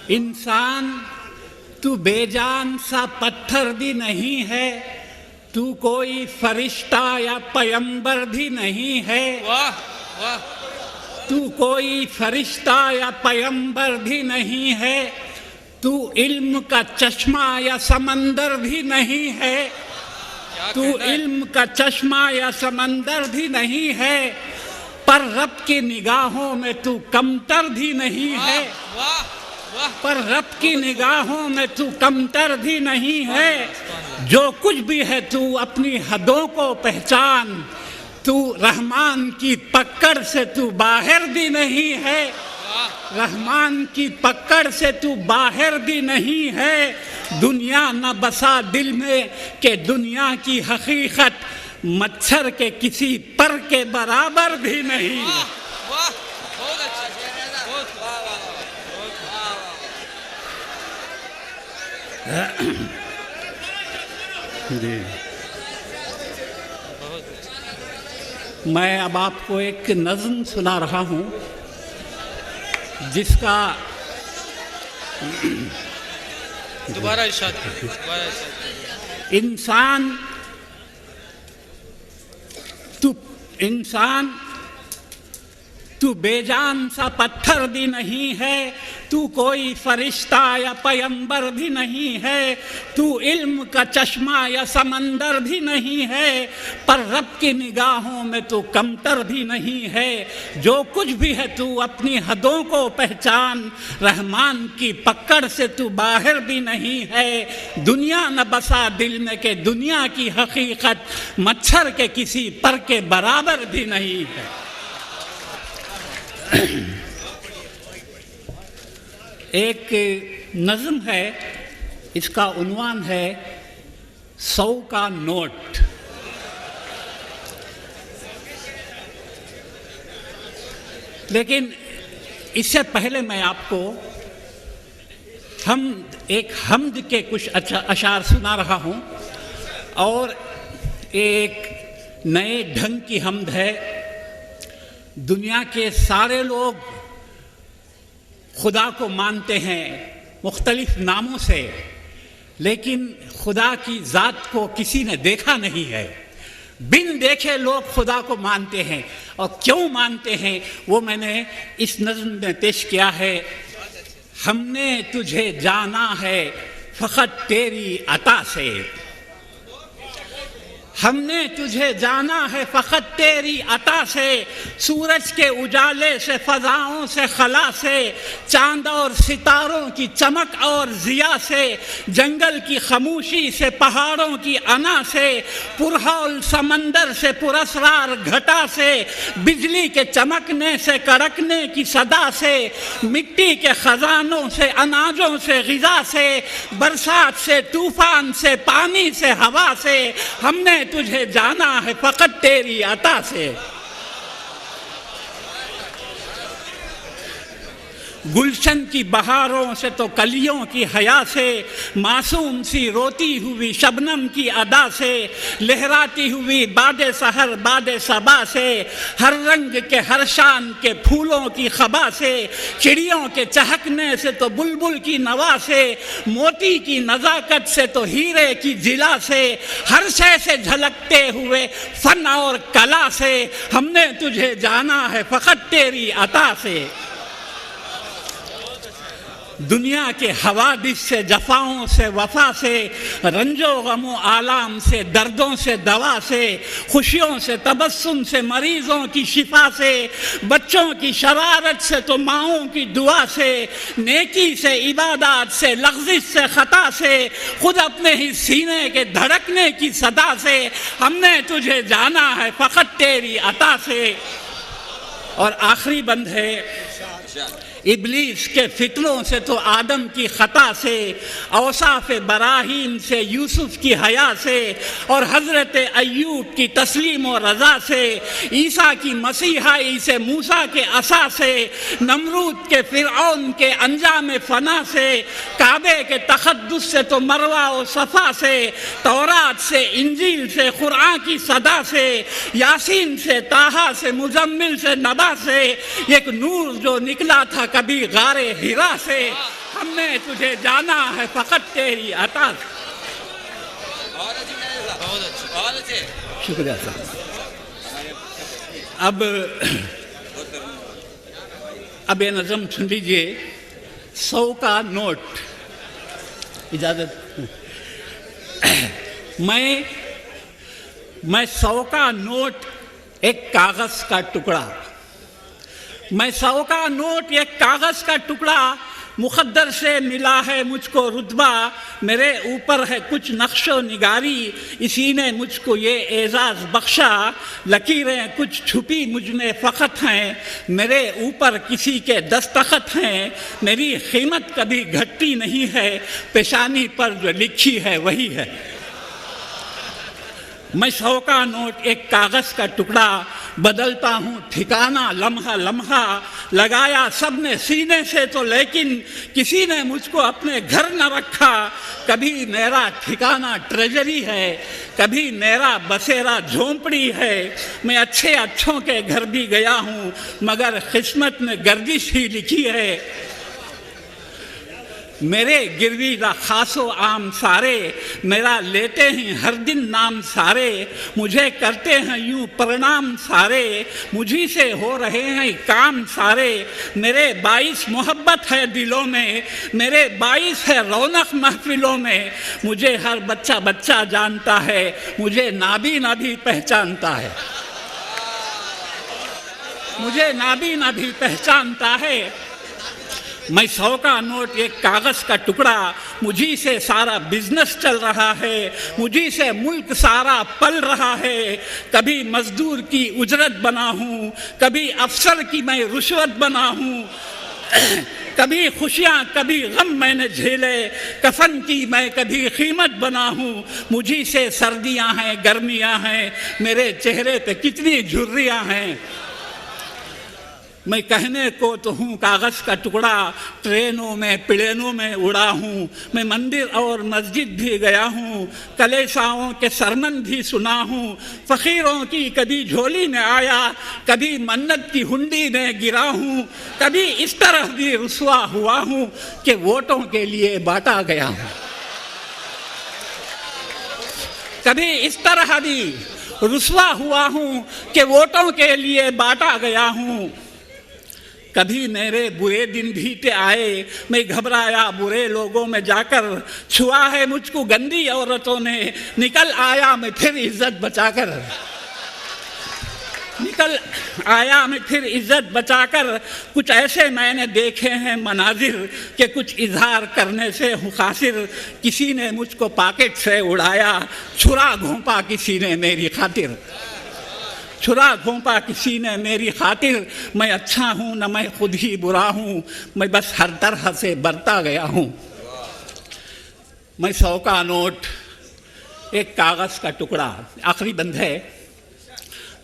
انسان تو بے جان سا پتھر بھی نہیں ہے، تو کوئی فرشتہ یا پیغمبر بھی نہیں ہے، واہ واہ، تو کوئی فرشتہ یا پیغمبر بھی نہیں ہے، تو علم کا چشمہ یا سمندر بھی نہیں ہے، تو علم کا چشمہ یا سمندر بھی نہیں ہے، پر رب کی نگاہوں میں تو کمتر بھی نہیں ہے، واہ واہ، پر رب کی نگاہوں میں تو کمتر بھی نہیں ہے، جو کچھ بھی ہے تو اپنی حدوں کو پہچان، تو رحمان کی پکڑ سے تو باہر بھی نہیں ہے، رحمان کی پکڑ سے تو باہر بھی نہیں ہے، دنیا نہ بسا دل میں کہ دنیا کی حقیقت مچھر کے کسی پر کے برابر بھی نہیں ہے۔ واہ، بہت اچھا، بہت جی، میں اب آپ کو ایک نظم سنا رہا ہوں جس کا دوبارہ ارشاد کیجیے، دوبارہ ارشاد کیجیے۔ انسان تو بے جان سا پتھر بھی نہیں ہے، تو کوئی فرشتہ یا پیغمبر بھی نہیں ہے، تو علم کا چشمہ یا سمندر بھی نہیں ہے، پر رب کی نگاہوں میں تو کمتر بھی نہیں ہے، جو کچھ بھی ہے تو اپنی حدوں کو پہچان، رحمان کی پکڑ سے تو باہر بھی نہیں ہے، دنیا نہ بسا دل میں کہ دنیا کی حقیقت مچھر کے کسی پر کے برابر بھی نہیں ہے۔ ایک نظم ہے، اس کا عنوان ہے 100 کا نوٹ۔ لیکن اس سے پہلے میں آپ کو ایک حمد کے کچھ اشعار سنا رہا ہوں، اور ایک نئے ڈھنگ کی حمد ہے۔ دنیا کے سارے لوگ خدا کو مانتے ہیں مختلف ناموں سے، لیکن خدا کی ذات کو کسی نے دیکھا نہیں ہے۔ بن دیکھے لوگ خدا کو مانتے ہیں، اور کیوں مانتے ہیں وہ میں نے اس نظم میں پیش کیا ہے۔ ہم نے تجھے جانا ہے فقط تیری عطا سے، ہم نے تجھے جانا ہے فقط تیری عطا سے، سورج کے اجالے سے، فضاؤں سے، خلا سے، چاند اور ستاروں کی چمک اور ضیاء سے، جنگل کی خاموشی سے، پہاڑوں کی انا سے، پرہول سمندر سے، پراسرار گھٹا سے، بجلی کے چمکنے سے، کڑکنے کی صدا سے، مٹی کے خزانوں سے، اناجوں سے، غذا سے، برسات سے، طوفان سے، پانی سے، ہوا سے، ہم نے تجھے جانا ہے فقط تیری عطا سے۔ گلشن کی بہاروں سے تو کلیوں کی حیا سے، معصوم سی روتی ہوئی شبنم کی ادا سے، لہراتی ہوئی باد سحر باد صبا سے، ہر رنگ کے ہر شان کے پھولوں کی خبا سے، چڑیوں کے چہکنے سے تو بلبل کی نوا سے، موتی کی نزاکت سے تو ہیرے کی جلا سے، ہر شے سے جھلکتے ہوئے فن اور کلا سے، ہم نے تجھے جانا ہے فقط تیری عطا سے۔ دنیا کے حوادث سے، جفاؤں سے، وفا سے، رنج و غم و آلام سے، دردوں سے، دوا سے، خوشیوں سے، تبسم سے، مریضوں کی شفا سے، بچوں کی شرارت سے تو ماؤں کی دعا سے، نیکی سے، عبادات سے، لغزش سے، خطا سے، خود اپنے ہی سینے کے دھڑکنے کی صدا سے، ہم نے تجھے جانا ہے فقط تیری عطا سے۔ اور آخری بند ہے، ابلیس کے فتنوں سے تو آدم کی خطا سے، اوصاف براہیم سے، یوسف کی حیا سے، اور حضرت ایوب کی تسلیم و رضا سے، عیسیٰ کی مسیحائی سے، موسیٰ کے عصا سے، نمرود کے فرعون کے انجام فنا سے، کعبے کے تقدس سے تو مروہ و صفا سے، تورات سے، انجیل سے، قرآن کی صدا سے، یاسین سے، طٰہٰ سے، مزمل سے، نبا سے، ایک نور جو نکلا تھا کبھی غار ہرا سے، हमने तुझे जाना है फकत तेरी अता से। बहुत अच्छे। शुक्रिया साहब। अब ये नज़म सुन लीजिए। 100 का नोट, इजाज़त। मैं 100 का नोट एक कागज़ का टुकड़ा, मैं 100 का नोट एक कागज़ का टुकड़ा, मुक़द्दर से मिला है मुझको रुतबा, मेरे ऊपर है कुछ नक्शो निगारी, इसी ने मुझको ये एज़ाज़ बख्शा, लकीरें कुछ छुपी मुझ में फ़क़त हैं, मेरे ऊपर किसी के दस्तखत हैं, मेरी कीमत कभी घटती नहीं है, पेशानी पर जो लिखी है वही है। मैं 100 का नोट एक कागज़ का टुकड़ा, बदलता हूँ ठिकाना लम्हा लम्हा, लगाया सब ने सीने से तो लेकिन किसी ने मुझको अपने घर न रखा, कभी मेरा ठिकाना ट्रेजरी है, कभी मेरा बसेरा झोंपड़ी है, मैं अच्छों के घर भी गया हूँ मगर किस्मत में गर्दिश ही लिखी है। मेरे गिरवी खासो आम सारे, मेरा लेते हैं हर दिन नाम सारे, मुझे करते हैं यूं प्रणाम सारे, मुझी से हो रहे हैं काम सारे, मेरे 22 मोहब्बत है दिलों में, मेरे 22 है रौनक महफिलों में, मुझे हर बच्चा बच्चा जानता है, मुझे नाबी नाबी पहचानता है, मुझे नाबी नाबी पहचानता है। मैं 100 का नोट एक कागज़ का टुकड़ा, मुझी से सारा बिजनेस चल रहा है, मुझी से मुल्क सारा पल रहा है, कभी मजदूर की उजरत बना हूँ, कभी अफसर की मैं रुश्वत बना हूँ, कभी खुशियाँ कभी गम मैंने झेले, कफन की मैं कभी कीमत बना हूँ, मुझी से सर्दियाँ हैं गर्मियाँ हैं, मेरे चेहरे पे कितनी झुर्रियाँ हैं। मैं कहने को तो हूँ कागज़ का टुकड़ा, ट्रेनों में प्लेनों में उड़ा हूँ, मैं मंदिर और मस्जिद भी गया हूँ, कलेसाओं के सरमन भी सुना हूँ, फ़कीरों की कभी झोली में आया, कभी मन्नत की हुंडी में गिरा हूँ, कभी इस तरह भी रुसवा हुआ हूँ कि वोटों के लिए बांटा गया हूँ, कभी इस तरह भी रुसवा हुआ हूँ कि वोटों के लिए बांटा गया हूँ। कभी मेरे बुरे दिन बीते आए, मैं घबराया बुरे लोगों में जाकर, छुआ है मुझको गंदी औरतों ने, निकल आया मैं फिर इज्जत बचाकर, निकल आया मैं फिर इज्जत बचाकर। कुछ ऐसे मैंने देखे हैं मनाजिर कि कुछ इजहार करने से हूँ कासिर, किसी ने मुझको पॉकेट से उड़ाया, छुरा घोंपा किसी ने मेरी खातिर, छुरा घोंपा किसी ने मेरी खातिर, मैं अच्छा हूँ न मैं खुद ही बुरा हूँ, मैं बस हर तरह से बरता गया हूँ। मैं 100 का नोट एक कागज़ का टुकड़ा, आखिरी बंद है।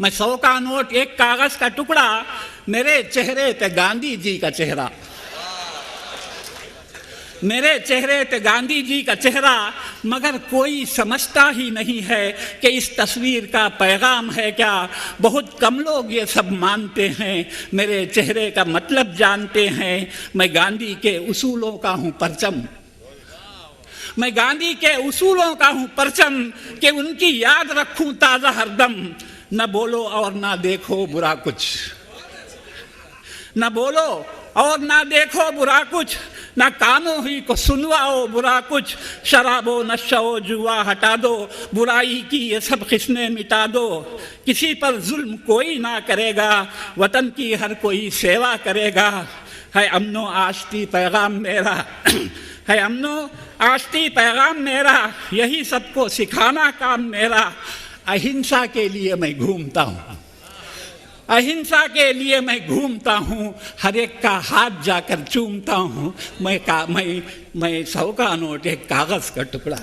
मैं 100 का नोट एक कागज़ का टुकड़ा, मेरे चेहरे पे गांधी जी का चेहरा, मेरे चेहरे पे गांधी जी का चेहरा, मगर कोई समझता ही नहीं है कि इस तस्वीर का पैगाम है क्या। बहुत कम लोग ये सब मानते हैं, मेरे चेहरे का मतलब जानते हैं। मैं गांधी के उसूलों का हूँ परचम, मैं गांधी के उसूलों का हूँ परचम, कि उनकी याद रखूँ ताज़ा हरदम। न बोलो और ना देखो बुरा कुछ, न बोलो और ना देखो बुरा कुछ, ना कानों ही को सुनवाओ बुरा कुछ। शराबो नशो जुआ हटा दो, बुराई की ये सब किस्में मिटा दो। किसी पर जुल्म कोई ना करेगा, वतन की हर कोई सेवा करेगा। है अमनो आश्ती पैगाम मेरा, है अमनो आश्ती पैगाम मेरा, यही सबको सिखाना काम मेरा। अहिंसा के लिए मैं घूमता हूँ, अहिंसा के लिए मैं घूमता हूँ, हर एक का हाथ जाकर चूमता हूँ। मैं 100 का नोट एक कागज़ का टुकड़ा।